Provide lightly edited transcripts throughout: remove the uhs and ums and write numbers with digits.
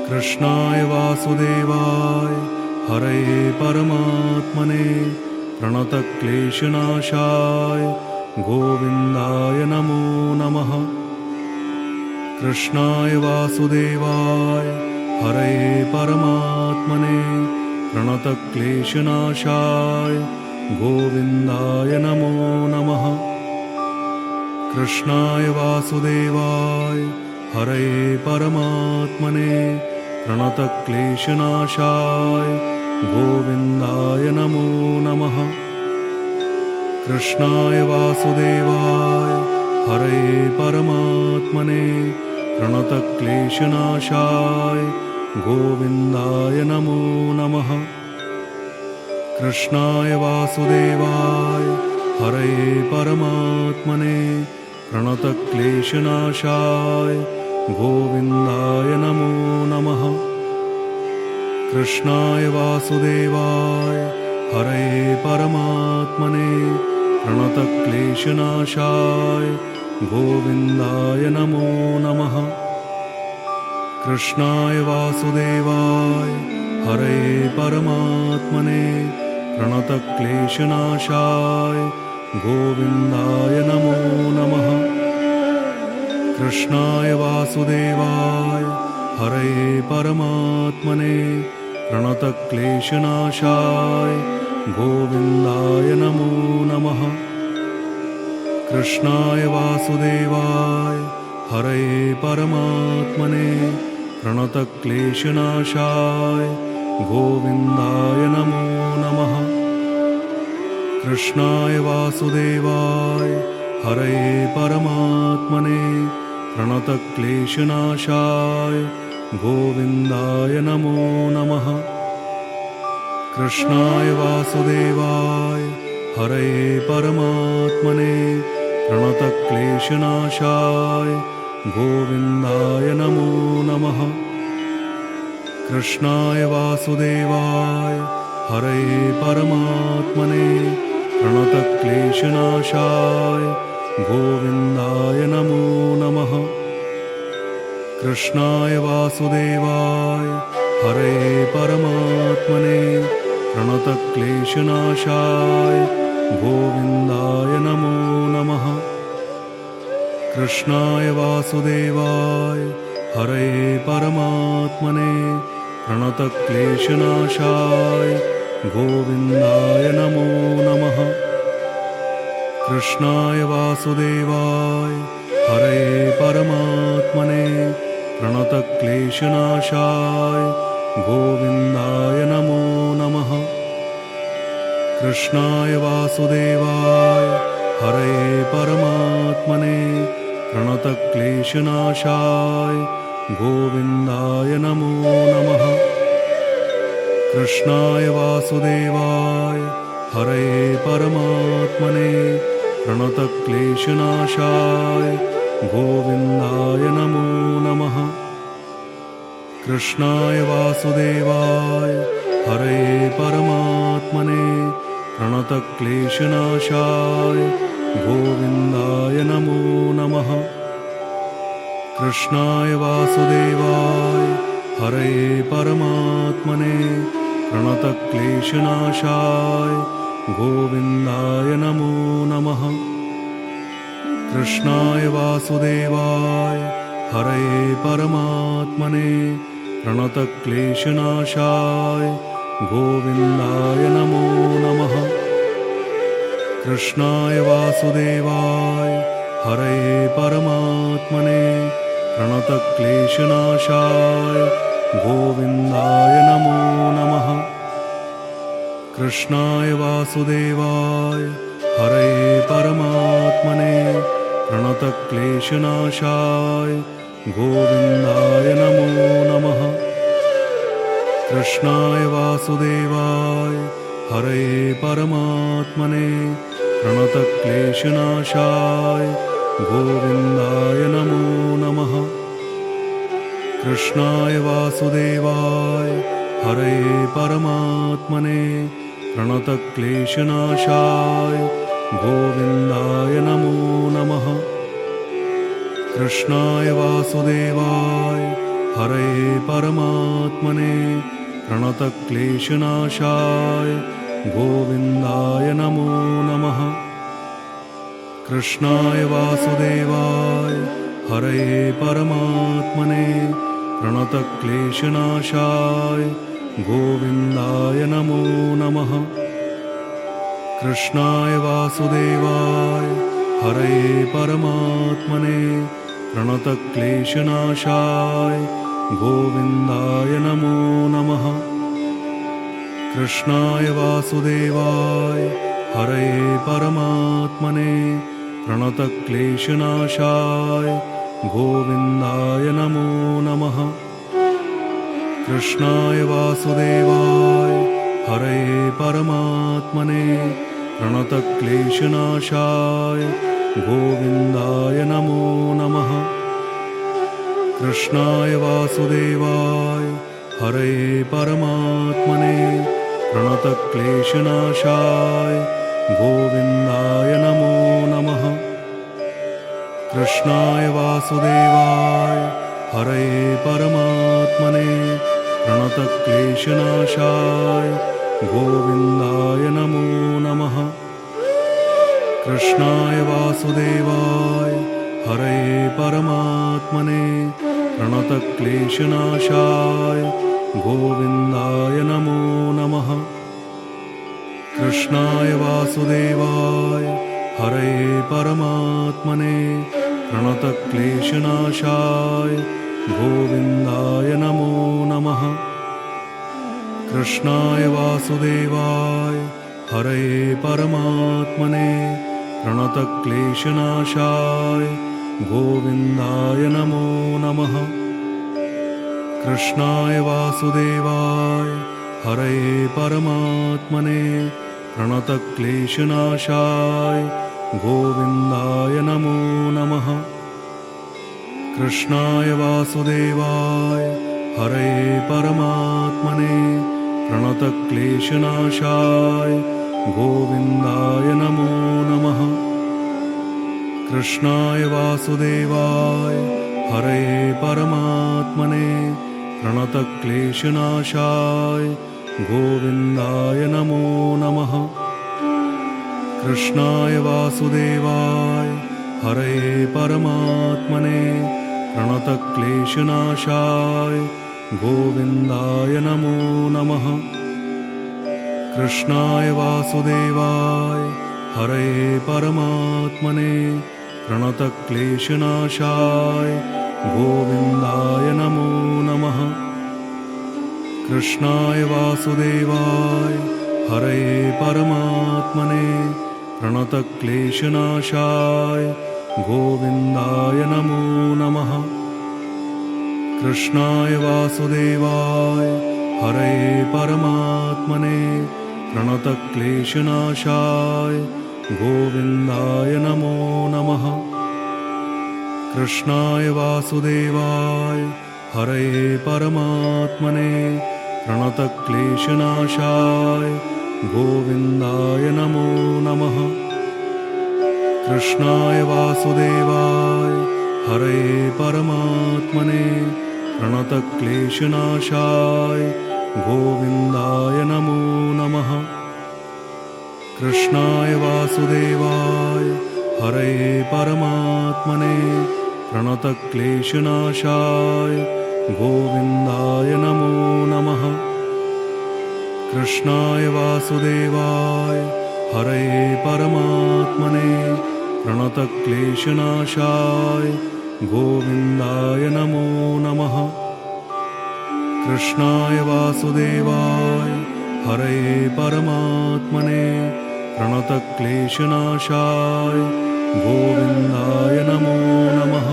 कृष्णाय वासुदेवाय हरये परमात्मने प्रणतक्लेशनाशाय गोविन्दाय नमो नमः। कृष्णाय वासुदेवाय हरये परमात्मने प्रणतक्लेशनाशाय गोविन्दाय नमो नमः। कृष्णाय वासुदेवाय हरये परमात्मने प्रणतक्लेशनाशाय गोविन्दाय नमो नमः। कृष्णाय वासुदेवाय हरये परमात्मने प्रणतक्लेशनाशाय गोविन्दाय नमो नमः। कृष्णाय वासुदेवाय हरये परमात्मने प्रणतक्लेशनाशाय गोविन्दाय नमो नमः। कृष्णाय वासुदेवाय हरये परमात्मने प्रणतक्लेशनाशाय गोविन्दाय नमो नमः। कृष्णाय वासुदेवाय हरये परमात्मने प्रणतक्लेशनाशाय गोविन्दाय नमो नमः। कृष्णाय वासुदेवाय हरये परमात्मने प्रणतक्लेशनाशाय गोविन्दाय नमो नमः। कृष्णाय वासुदेवाय हरये परमात्मने प्रणतक्लेशनाशाय गोविन्दाय नमो नमः। कृष्णाय वासुदेवाय हरये परमात्मने प्रणतक्लेशनाशाय गोविन्दाय नमो नमः। कृष्णाय वासुदेवाय हरये परमात्मने प्रणतक्लेशनाशाय गोविन्दाय नमो नमः। कृष्णाय वासुदेवाय हरये परमात्मने प्रणतक्लेशनाशाय गोविन्दाय नमो नमः। कृष्णाय वासुदेवाय हरये परमात्मने प्रणतक्लेशनाशाय गोविन्दाय नमो नमः। कृष्णाय वासुदेवाय हरये परमात्मने प्रणतक्लेशनाशाय गोविन्दाय नमो नमः। कृष्णाय वासुदेवाय हरये परमात्मने प्रणतक्लेशनाशाय गोविन्दाय नमो नमः। कृष्णाय वासुदेवाय हरये परमात्मने प्रणतक्लेशनाशाय गोविन्दाय नमो नमः। कृष्णाय वासुदेवाय हरये परमात्मने प्रणतक्लेशनाशाय गोविन्दाय नमो नमः। कृष्णाय वासुदेवाय हरये परमात्मने प्रणतक्लेशनाशाय गोविन्दाय नमो नमः। कृष्णाय वासुदेवाय हरये परमात्मने प्रणतक्लेशनाशाय गोविन्दाय नमो नमः। कृष्णाय वासुदेवाय हरये परमात्मने प्रणतक्लेशनाशाय गोविन्दाय नमो नमः। कृष्णाय वासुदेवाय हरये परमात्मने प्रणतक्लेशनाशाय गोविन्दाय नमो नमः। कृष्णाय वासुदेवाय हरये परमात्मने प्रणतक्लेशनाशाय गोविन्दाय नमो नमः। कृष्णाय वासुदेवाय हरये परमात्मने प्रणतक्लेशनाशाय गोविन्दाय नमो नमः। कृष्णाय वासुदेवाय हरये परमात्मने प्रणतक्लेशनाशाय गोविन्दाय नमो नमः। कृष्णाय वासुदेवाय हरये परमात्मने प्रणतक्लेशनाशाय गोविन्दाय नमो नमः। कृष्णाय वासुदेवाय हरये परमात्मने प्रणतक्लेशनाशाय गोविन्दाय नमो नमः। कृष्णाय वासुदेवाय हरये परमात्मने प्रणतक्लेशनाशाय गोविन्दाय नमो नमः। कृष्णाय वासुदेवाय हरये परमात्मने प्रणतक्लेशनाशाय गोविन्दाय नमो नमः। कृष्णाय वासुदेवाय हरये परमात्मने प्रणतक्लेशनाशाय गोविन्दाय नमो नमः। कृष्णाय वासुदेवाय हरये परमात्मने प्रणतक्लेशनाशाय गोविन्दाय नमो नमः। कृष्णाय वासुदेवाय हरये परमात्मने प्रणतक्लेशनाशाय गोविन्दाय नमो नमः। कृष्णाय वासुदेवाय हरये परमात्मने प्रणतक्लेशनाशाय गोविन्दाय नमो नमः। कृष्णाय वासुदेवाय हरये परमात्मने प्रणतक्लेशनाशाय गोविन्दाय नमो नमः। कृष्णाय वासुदेवाय हरये परमात्मने प्रणतक्लेशनाशाय गोविन्दाय नमो नमः। कृष्णाय वासुदेवाय हरये परमात्मने प्रणतक्लेशनाशाय गोविन्दाय नमो नमः। कृष्णाय वासुदेवाय हरये परमात्मने प्रणतक्लेशनाशाय गोविन्दाय नमो नमः। कृष्णाय वासुदेवाय हरये परमात्मने प्रणतक्लेशनाशाय गोविन्दाय नमो नमः। कृष्णाय वासुदेवाय हरये परमात्मने प्रणतक्लेशनाशाय गोविन्दाय नमो नमः। कृष्णाय वासुदेवाय हरये परमात्मने प्रणतक्लेशनाशाय गोविन्दाय नमो नमः। कृष्णाय वासुदेवाय हरये परमात्मने प्रणतक्लेशनाशाय गोविन्दाय नमो नमः। कृष्णाय वासुदेवाय हरये परमात्मने प्रणतक्लेशनाशाय गोविन्दाय नमो नमः। कृष्णाय वासुदेवाय हरये परमात्मने प्रणतक्लेशनाशाय गोविन्दाय नमो नमः। कृष्णाय वासुदेवाय हरये परमात्मने प्रणतक्लेशनाशाय गोविन्दाय नमो नमः। कृष्णाय वासुदेवाय हरये परमात्मने प्रणतक्लेशनाशाय गोविन्दाय नमो नमः। कृष्णाय वासुदेवाय हरये परमात्मने प्रणतक्लेशनाशाय गोविन्दाय नमो नमः। कृष्णाय वासुदेवाय हरये परमात्मने प्रणतक्लेशनाशाय गोविन्दाय नमो नमः।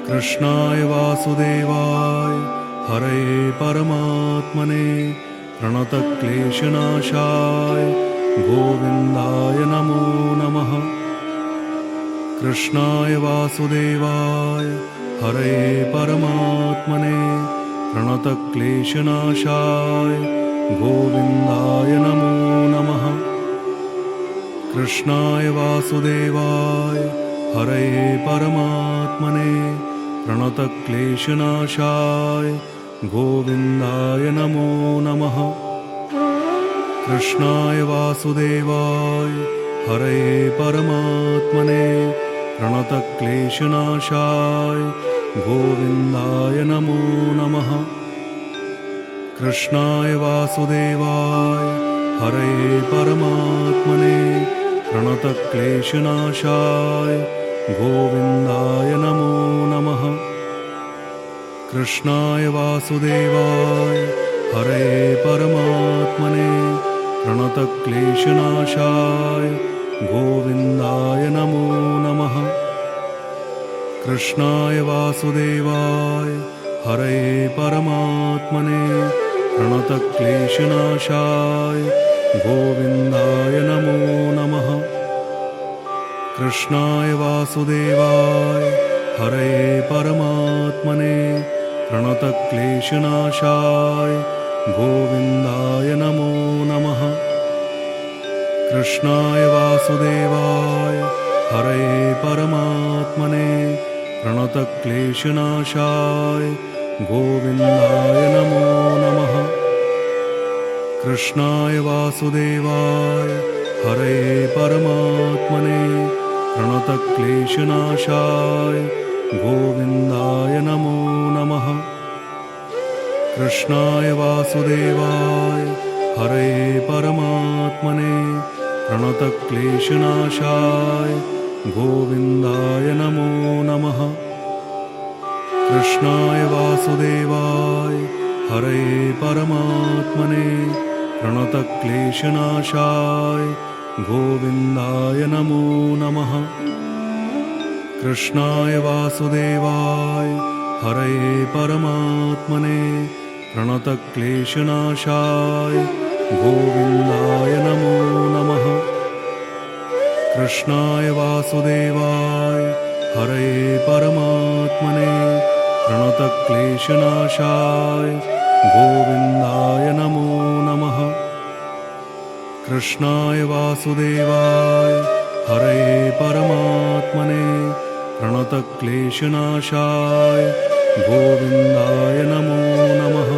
कृष्णाय वासुदेवाय हरये परमात्मने प्रणतक्लेशनाशाय गोविन्दाय नमो नमः। कृष्णाय वासुदेवाय हरये परमात्मने प्रणतक्लेशनाशाय गोविन्दाय नमो नमः। कृष्णाय वासुदेवाय हरये परमात्मने प्रणतक्लेशनाशाय गोविन्दाय नमो नमः। कृष्णाय वासुदेवाय हरये परमात्मने प्रणतक्लेशनाशाय गोविन्दाय नमो नमः। कृष्णाय वासुदेवाय हरये परमात्मने प्रणतक्लेशनाशाय गोविन्दाय नमो नमः। कृष्णाय वासुदेवाय हरये परमात्मने प्रणतक्लेशनाशाय गोविन्दाय नमो नमः। कृष्णाय वासुदेवाय हरये परमात्मने प्रणतक्लेशनाशाय गोविन्दाय नमो नमः। कृष्णाय वासुदेवाय हरये परमात्मने प्रणतक्लेशनाशाय गोविन्दाय नमो नमः। कृष्णाय वासुदेवाय हरये परमात्मने प्रणतक्लेशनाशाय गोविन्दाय नमो नमः। कृष्णाय वासुदेवाय हरये परमात्मने प्रणतक्लेशनाशाय गोविन्दाय नमो नमः। कृष्णाय वासुदेवाय हरये परमात्मने प्रणतक्लेशनाशाय गोविन्दाय नमो नमः। कृष्णाय वासुदेवाय हरये परमात्मने प्रणतक्लेशनाशाय गोविन्दाय नमो नमः। कृष्णाय वासुदेवाय हरये परमात्मने प्रणतक्लेशनाशाय गोविन्दाय नमो नमः। कृष्णाय वासुदेवाय हरये परमात्मने प्रणतक्लेशनाशाय गोविन्दाय नमो नमः। कृष्णाय वासुदेवाय हरये परमात्मने प्रणतक्लेशनाशाय गोविन्दाय नमो नमः।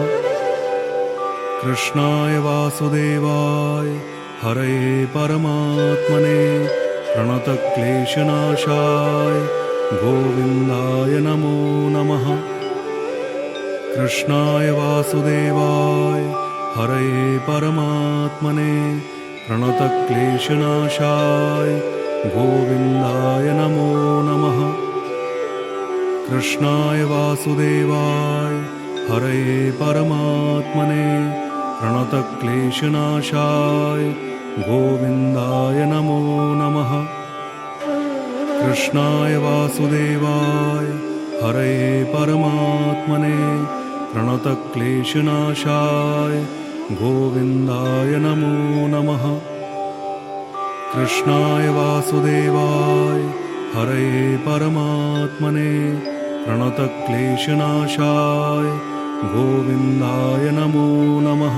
कृष्णाय वासुदेवाय हरये परमात्मने प्रणतक्लेशनाशाय गोविन्दाय नमो नमः। कृष्णाय वासुदेवाय हरये परमात्मने प्रणतक्लेशनाशाय गोविन्दाय नमो नमः। कृष्णाय वासुदेवाय हरये परमात्मने प्रणतक्लेशनाशाय गोविन्दाय नमो नमः। कृष्णाय वासुदेवाय हरये परमात्मने प्रणतक्लेशनाशाय गोविन्दाय नमो नमः। कृष्णाय वासुदेवाय हरये परमात्मने प्रणतक्लेशनाशाय गोविन्दाय नमो नमः।